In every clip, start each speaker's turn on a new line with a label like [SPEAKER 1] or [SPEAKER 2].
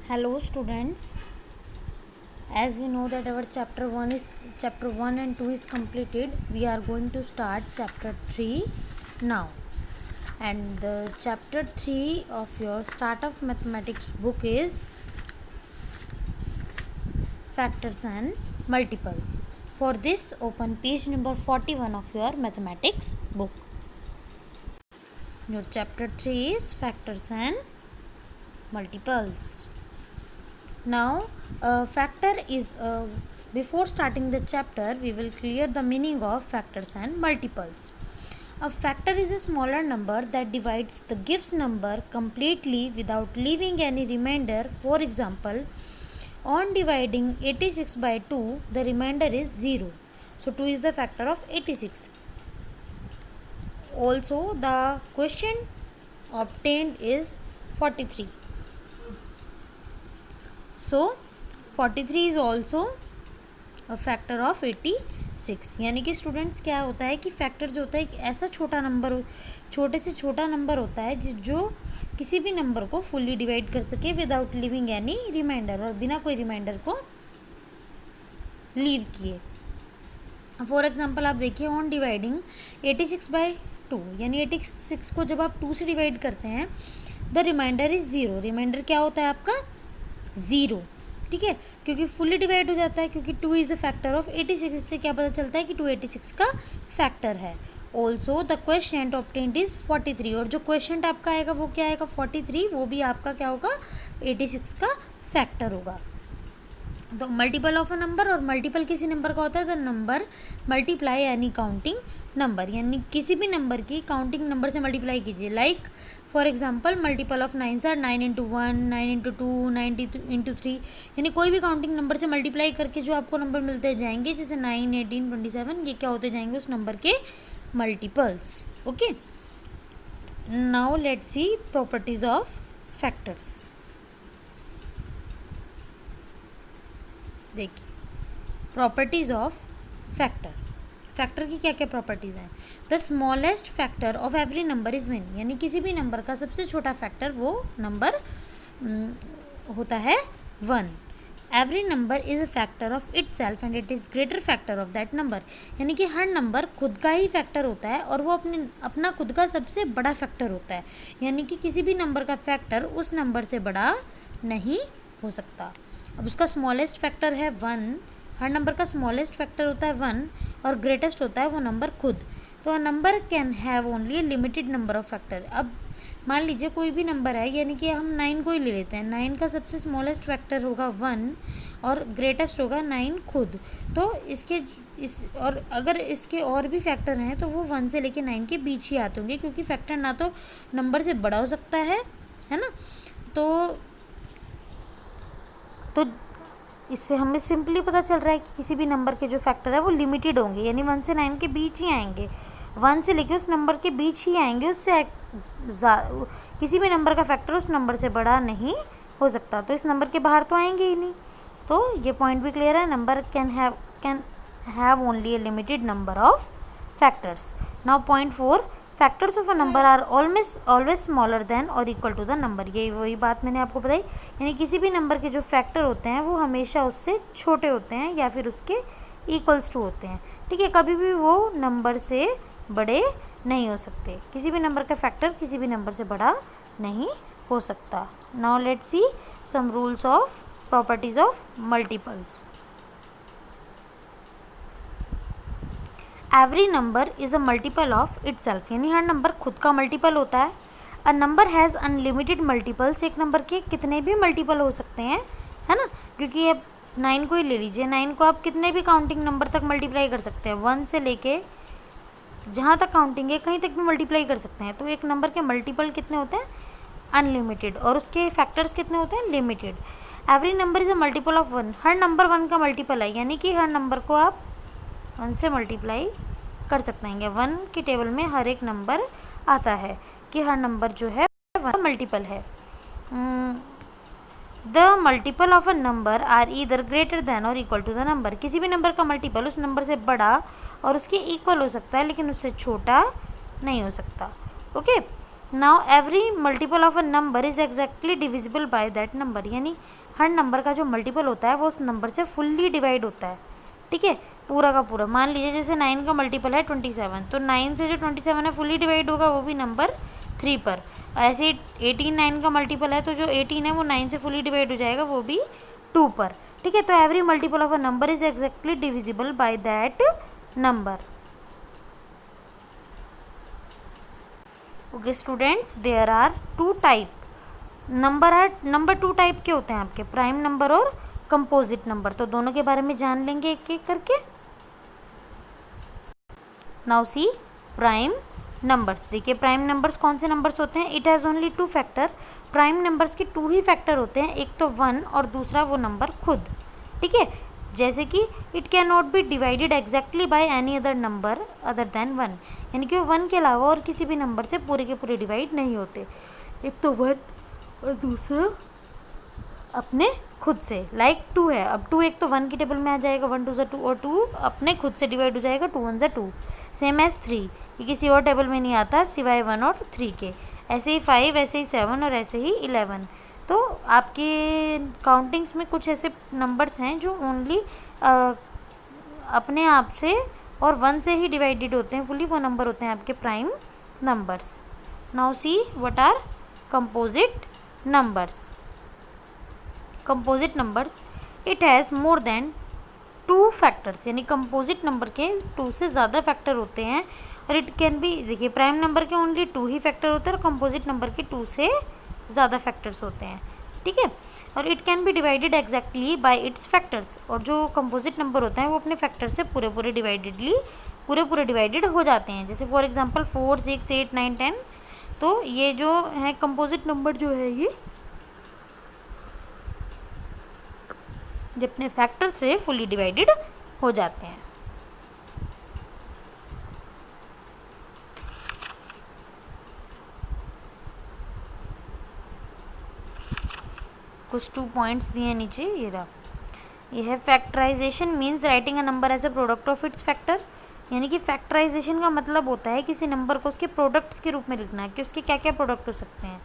[SPEAKER 1] Hello students, as we know that our chapter 1 and 2 is completed, we are going to start chapter 3 now. And the chapter 3 of your start of mathematics book is factors and multiples. For this, open page number 41 of your mathematics book. Your chapter 3 is factors and multiples. Now factor is before starting the chapter we will clear the meaning of factors and multiples. A factor is a smaller number that divides the gives number completely without leaving any remainder. For example, on dividing 86 by 2 the remainder is 0. So 2 is the factor of 86. Also the quotient obtained is 43. So 43 is also a factor of 86. यानी कि students क्या होता है कि factor जो होता है एक ऐसा छोटा नंबर, छोटे से छोटा नंबर होता है जो किसी भी नंबर को फुल्ली डिवाइड कर सके विदाउट लिविंग एनी रिमाइंडर, और बिना कोई रिमाइंडर को लीव किए. फॉर एग्जांपल आप देखिए ऑन डिवाइडिंग 86 बाई 2, यानी 86 को जब आप 2 से डिवाइड करते हैं द रिमाइंडर इज 0. रिमाइंडर क्या होता है आपका 0, ठीक है, क्योंकि फुल्ली डिवाइड हो जाता है, क्योंकि 2 इज़ अ फैक्टर ऑफ 86. इससे क्या पता चलता है कि 2 86 का फैक्टर है. Also the question obtained is 43, और जो क्वेश्चन आपका आएगा वो क्या आएगा 43, वो भी आपका क्या होगा 86 का फैक्टर होगा. तो मल्टीपल ऑफ अ नंबर, और मल्टीपल किसी नंबर का होता है the number multiply any counting number, यानी किसी भी नंबर की काउंटिंग नंबर से मल्टीप्लाई कीजिए. Like for example multiple of 9 are 9 into 1, 9 into 2, 9 into 3, यानी कोई भी काउंटिंग नंबर से मल्टीप्लाई करके जो आपको नंबर मिलते जाएंगे, जैसे 9, 18, 27, ये क्या होते जाएंगे उस नंबर के multiples. Okay, now let's C properties of factors. देखिए प्रॉपर्टीज ऑफ फैक्टर. फैक्टर की क्या क्या प्रॉपर्टीज़ हैं. The smallest factor of every number is 1, यानी किसी भी नंबर का सबसे छोटा फैक्टर वो नंबर होता है 1. Every number is a factor of it self and it is greater factor of that number, यानी कि हर नंबर खुद का ही फैक्टर होता है और वो अपना खुद का सबसे बड़ा फैक्टर होता है, यानी कि किसी भी नंबर का फैक्टर उस नंबर से बड़ा नहीं हो सकता. अब उसका स्मॉलेस्ट फैक्टर है 1, हर नंबर का स्मॉलेस्ट फैक्टर होता है 1 और ग्रेटेस्ट होता है वो नंबर खुद. तो a number can have only a limited number of factor. अब मान लीजिए कोई भी नंबर है, यानी कि हम 9 को ही ले लेते हैं. 9 का सबसे स्मॉलेस्ट फैक्टर होगा 1 और ग्रेटेस्ट होगा 9 खुद. तो और अगर इसके और भी फैक्टर हैं तो वो 1 से लेके 9 के बीच ही आते होंगे, क्योंकि फैक्टर ना तो नंबर से बड़ा हो सकता है ना. तो इससे हमें सिंपली पता चल रहा है कि किसी भी नंबर के जो फैक्टर है वो लिमिटेड होंगे, यानी 1 से 9 के बीच ही आएंगे, 1 से लेके उस नंबर के बीच ही आएंगे. उससे किसी भी नंबर का फैक्टर उस नंबर से बड़ा नहीं हो सकता, तो इस नंबर के बाहर तो आएंगे ही नहीं. तो ये पॉइंट भी क्लियर है. Number can have only a limited number of factors. Now point 4, factors of a number are always smaller than और इक्वल टू द नंबर. यही वही बात मैंने आपको बताई, यानी किसी भी नंबर के जो फैक्टर होते हैं वो हमेशा उससे छोटे होते हैं या फिर उसके इक्वल्स टू होते हैं, ठीक है. कभी भी वो नंबर से बड़े नहीं हो सकते. किसी भी नंबर का फैक्टर किसी भी नंबर से बड़ा नहीं हो सकता. Now let's see some rules of properties of multiples. Every number is a multiple of itself, यानी हर नंबर खुद का मल्टीपल होता है. A number has unlimited multiples, एक नंबर के कितने भी मल्टीपल हो सकते हैं, है ना. क्योंकि अब 9 को ही ले लीजिए, 9 को आप कितने भी काउंटिंग नंबर तक मल्टीप्लाई कर सकते हैं. 1 से लेके जहाँ तक काउंटिंग है कहीं तक भी मल्टीप्लाई कर सकते हैं. तो एक नंबर के मल्टीपल कितने होते हैं अनलिमिटेड, और उसके फैक्टर्स कितने होते हैं limited. Every number is a multiple of 1, her number 1 का मल्टीपल है, यानी कि हर नंबर को आप 1 से मल्टीप्लाई कर सकते हैं. 1 की टेबल में हर एक नंबर आता है कि हर नंबर जो है 1 मल्टीपल है. The multiple of a number are either greater than और इक्वल टू द नंबर, किसी भी नंबर का मल्टीपल उस नंबर से बड़ा और उसके इक्वल हो सकता है, लेकिन उससे छोटा नहीं हो सकता. Okay, now every multiple of a number is exactly divisible by that number, यानी हर नंबर का जो मल्टीपल होता है वो उस नंबर से फुल्ली डिवाइड होता है, ठीक है, पूरा का पूरा। मान लीजिए जैसे 9 का मल्टीपल है 27, तो 9 से जो 27 है फुल्ली डिवाइड होगा वो भी नंबर 3 पर। ऐसे 18 9 का मल्टीपल है, तो जो 18 है वो 9 से फुल्ली डिवाइड हो जाएगा, वो भी 2 पर, ठीक है। तो every multiple of a number is exactly divisible by that number. Okay students, there are two type number two type के होते हैं आपके, प्राइम नंबर और कंपोजिट नंबर। तो दोनों के बारे में जान लेंगे एक एक करके। Now C prime numbers. देखिए प्राइम नंबर्स कौन से नंबर्स होते हैं? It has only two factor. Prime numbers के 2 ही फैक्टर होते हैं, एक तो 1 और दूसरा वो नंबर खुद, ठीक है। जैसे कि it can not be divided exactly by any other number other than 1, यानी कि वो 1 के अलावा और किसी भी नंबर से पूरे के पूरे डिवाइड नहीं होते। एक तो 1 और दूसरा अपने खुद से, लाइक 2 है। अब 2 एक तो 1 की टेबल में आ जाएगा, 1 2 2, और 2 अपने खुद से डिवाइड हो जाएगा, 2 1 2। सेम एज 3, ये किसी और टेबल में नहीं आता सिवाय 1 और 3 के। ऐसे ही 5, ऐसे ही 7 और ऐसे ही 11। तो आपके काउंटिंग्स में कुछ ऐसे नंबर्स हैं जो ओनली अपने आप से और 1 से ही डिवाइडेड होते हैं फुली, वो नंबर होते हैं आपके prime numbers. Now see what are composite numbers. Composite numbers, it has more than 2 factors, यानी कंपोजिट नंबर के 2 से ज़्यादा फैक्टर होते हैं। और इट कैन बी, देखिए प्राइम नंबर के ओनली 2 ही फैक्टर होते हैं और कंपोजिट नंबर के 2 से ज़्यादा फैक्टर्स होते हैं, ठीक है। और it can B divided exactly bye it's factors, और जो कंपोजिट नंबर होते हैं वो अपने फैक्टर से पूरे डिवाइडेड हो जाते हैं। जैसे फॉर एग्जांपल 4 6 8 9 10, तो ये जो है कंपोजिट नंबर जो है ये अपने फैक्टर से फुली डिवाइडेड हो जाते हैं। कुछ 2 पॉइंट्स दिए नीचे, ये रहा। ये है factorisation means writing a number as a product of its factor, यानी कि फैक्टराइजेशन का मतलब होता है किसी नंबर को उसके प्रोडक्ट्स के रूप में लिखना है कि उसके क्या क्या प्रोडक्ट हो सकते हैं,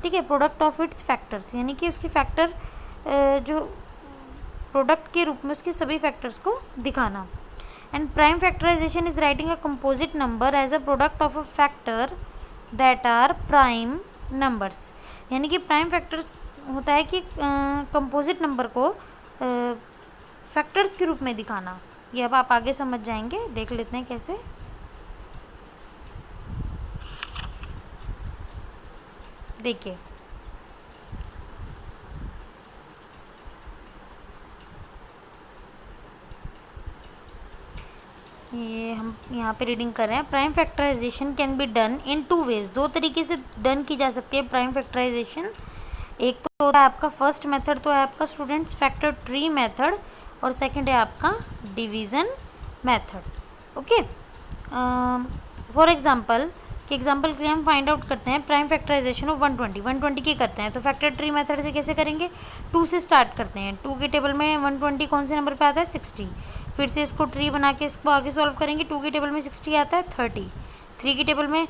[SPEAKER 1] ठीक है। प्रोडक्ट ऑफ इट्स फैक्टर्स, यानी कि उसके फैक्टर जो प्रोडक्ट के रूप में उसके सभी फैक्टर्स को दिखाना। And prime factorisation is writing a composite number as a product of a factor that are prime numbers, यानी कि प्राइम फैक्टर्स होता है कि कंपोजिट नंबर को फैक्टर्स के रूप में दिखाना। ये अब आप आगे समझ जाएंगे, देख लेते हैं कैसे। देखिए ये हम यहाँ पे रीडिंग कर रहे हैं। Prime factorisation can be done in 2 ways, 2 तरीके से डन की जा सकती है प्राइम फैक्टराइजेशन। एक तो होता है आपका फर्स्ट मेथड, तो है आपका स्टूडेंट्स फैक्टर ट्री मेथड, और सेकंड है आपका division method. Okay, for example के लिए हम फाइंड आउट करते हैं प्राइम फैक्टराइजेशन ऑफ 120 की करते हैं। तो फैक्टर ट्री मेथड से कैसे करेंगे? 2 से स्टार्ट करते हैं। 2 के टेबल में 120 कौन से नंबर पे आता है? 60। फिर से इसको ट्री बना के इसको आगे सॉल्व करेंगे। 2 के टेबल में 60 आता है 30। 3 की टेबल में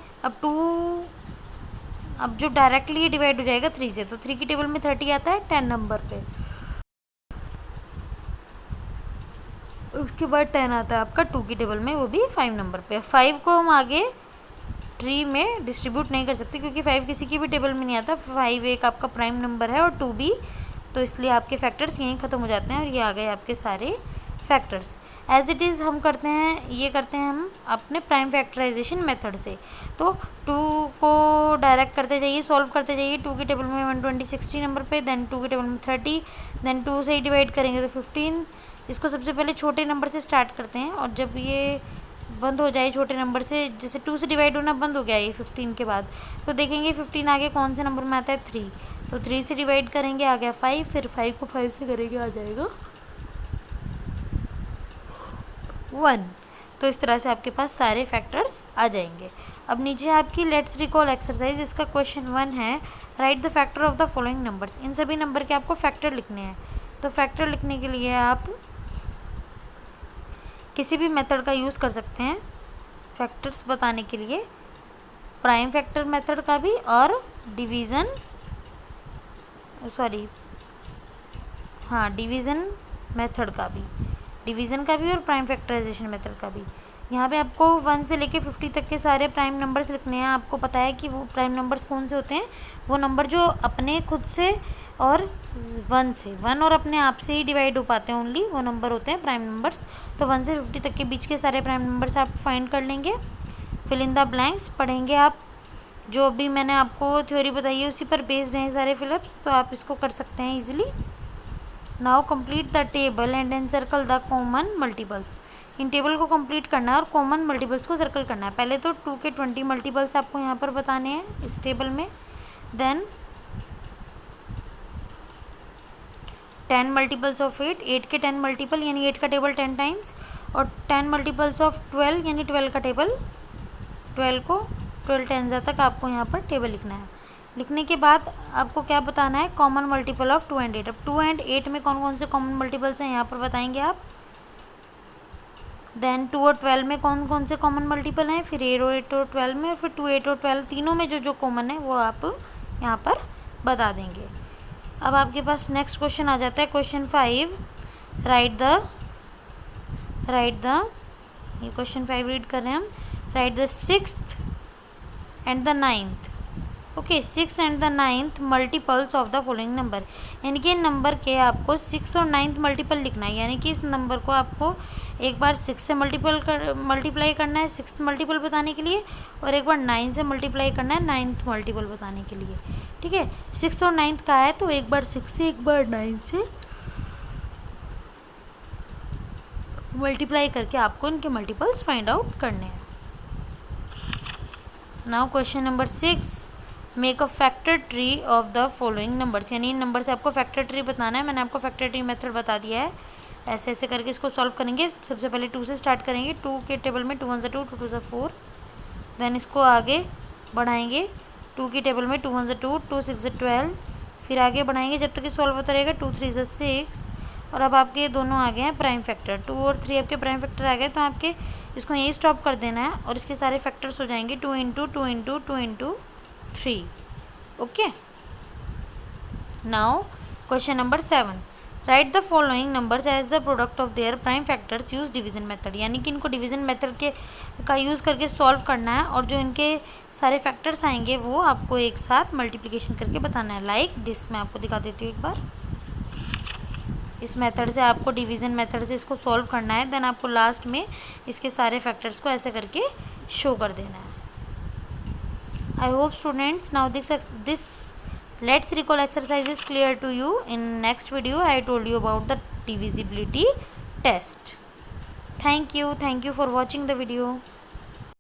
[SPEAKER 1] अब जो डायरेक्टली डिवाइड हो जाएगा 3 से, तो 3 की टेबल में 30 आता है 10 नंबर पे। उसके बाद 10 आता है आपका 2 की टेबल में, वो भी 5 नंबर पे। 5 को हम आगे ट्री में डिस्ट्रीब्यूट नहीं कर सकते क्योंकि 5 किसी की भी टेबल में नहीं आता। 5 एक आपका प्राइम नंबर है और 2 भी, तो इसलिए आपके फैक्टर्स यहीं ख़त्म हो जाते हैं और ये आ गए आपके सारे फैक्टर्स। एज इट इज़ हम करते हैं, ये करते हैं हम अपने प्राइम फैक्टराइजेशन मेथड से। तो 2 को डायरेक्ट करते जाइए, सॉल्व करते जाइए। 2 की टेबल में 120 60 नंबर पे, देन 2 की टेबल में 30, देन 2 से ही डिवाइड करेंगे तो 15। इसको सबसे पहले छोटे नंबर से स्टार्ट करते हैं और जब ये बंद हो जाए छोटे नंबर से, जैसे 2 से डिवाइड होना बंद हो गया ये 15 के बाद, तो देखेंगे 15 आगे कौन से नंबर में आता है? 3। तो 3 से डिवाइड करेंगे, आ गया 5। फिर 5 को 5 से करेंगे, आ जाएगा 1। तो इस तरह से आपके पास सारे फैक्टर्स आ जाएंगे। अब नीचे आपकी लेट्स रिकॉल एक्सरसाइज, इसका क्वेश्चन 1 है write the factor of the following numbers. इन सभी नंबर के आपको फैक्टर लिखने हैं। तो फैक्टर लिखने के लिए आप किसी भी मेथड का यूज़ कर सकते हैं फैक्टर्स बताने के लिए। प्राइम फैक्टर मेथड का भी और डिवीज़न डिवीज़न मेथड का भी, डिवीज़न का भी और प्राइम फैक्टराइजेशन मेथड का भी। यहाँ पे आपको 1 से लेके 50 तक के सारे प्राइम नंबर्स लिखने हैं। आपको पता है कि वो प्राइम नंबर्स कौन से होते हैं, वो नंबर जो अपने खुद से और 1 और अपने आप से ही डिवाइड हो पाते हैं ओनली, वो नंबर होते हैं प्राइम नंबर्स। तो 1 से 50 तक के बीच के सारे प्राइम नंबर्स आप फाइंड कर लेंगे। फिल इन द ब्लैंक्स पढ़ेंगे आप, जो अभी मैंने आपको थ्योरी बताई है उसी पर बेस्ड हैं सारे फिलअप्स, तो आप इसको कर सकते हैं easily. Now complete the table and encircle the common multiples. In table को कंप्लीट करना है और कॉमन मल्टीपल्स को सर्कल करना है। पहले तो 2 के 20 मल्टीपल्स आपको यहाँ पर बताने हैं इस टेबल में, देन 10 मल्टीपल्स ऑफ 8 के 10 मल्टीपल यानी 8 का टेबल 10 टाइम्स, और 10 मल्टीपल्स ऑफ 12 यानी 12 का टेबल, 12 को 12 टेंजा तक आपको यहाँ पर टेबल लिखना है। लिखने के बाद आपको क्या बताना है, कॉमन मल्टीपल ऑफ 2 एंड 8। अब 2 एंड 8 में कौन कौन से कॉमन मल्टीपल्स हैं यहाँ पर बताएंगे आप। देन 2 और 12 में कौन कौन से कॉमन मल्टीपल हैं, फिर 8 और 12 में, और फिर 2, 8 और 12 तीनों में जो जो कॉमन है वो आप यहाँ पर बता देंगे। अब आपके पास नेक्स्ट क्वेश्चन आ जाता है क्वेश्चन 5। राइट द ये क्वेश्चन 5 रीड कर रहे हैं हम। Right the 6th and the 9th, okay 6th and the 9th multiples of the following number. यानी कि नंबर के आपको 6 और 9th मल्टीपल लिखना है, यानी कि इस नंबर को आपको एक बार 6 से मल्टीप्लाई करना है 6th मल्टीपल बताने के लिए, और एक बार 9 से मल्टीप्लाई करना है 9th मल्टीपल बताने के लिए। ठीक है, 6th और 9th का है तो एक बार 6 से एक बार 9 से मल्टीप्लाई करके आपको इनके मल्टीपल्स फाइंड आउट करने हैं। Now question number 6, make a factor tree of the following numbers. यानी इन नंबर से आपको फैक्टर ट्री बताना है। मैंने आपको फैक्टर ट्री मेथड बता दिया है, ऐसे ऐसे करके इसको सॉल्व करेंगे। सबसे पहले 2 से स्टार्ट करेंगे, 2 के टेबल में 2 1 2, 2 2 4, देन इसको आगे बढ़ाएंगे 2 की टेबल में 2 1 2, 2 6 12, फिर आगे बढ़ाएंगे जब तक ये सॉल्व होता रहेगा 2 3 6। और अब आपके दोनों आ गए हैं प्राइम फैक्टर, 2 और 3 आपके प्राइम फैक्टर आ गए, तो आपके इसको यहीं स्टॉप कर देना है और इसके सारे फैक्टर्स हो जाएंगे 2 × 2 × 2 × 3। Okay, now question number 7, write the following numbers as the product of their prime factors use division method. यानी कि इनको डिवीजन मेथड के का यूज़ करके सॉल्व करना है, और जो इनके सारे फैक्टर्स आएंगे वो आपको एक साथ मल्टीप्लिकेशन करके बताना है। लाइक दिस, मैं आपको दिखा देती हूँ एक बार। इस मेथड से आपको डिवीज़न मेथड से इसको सॉल्व करना है, देन आपको लास्ट में इसके सारे फैक्टर्स को ऐसे करके शो कर देना है। I hope students now this let's recall exercise is clear to you. In next video I told you about the divisibility test. Thank you for watching the video.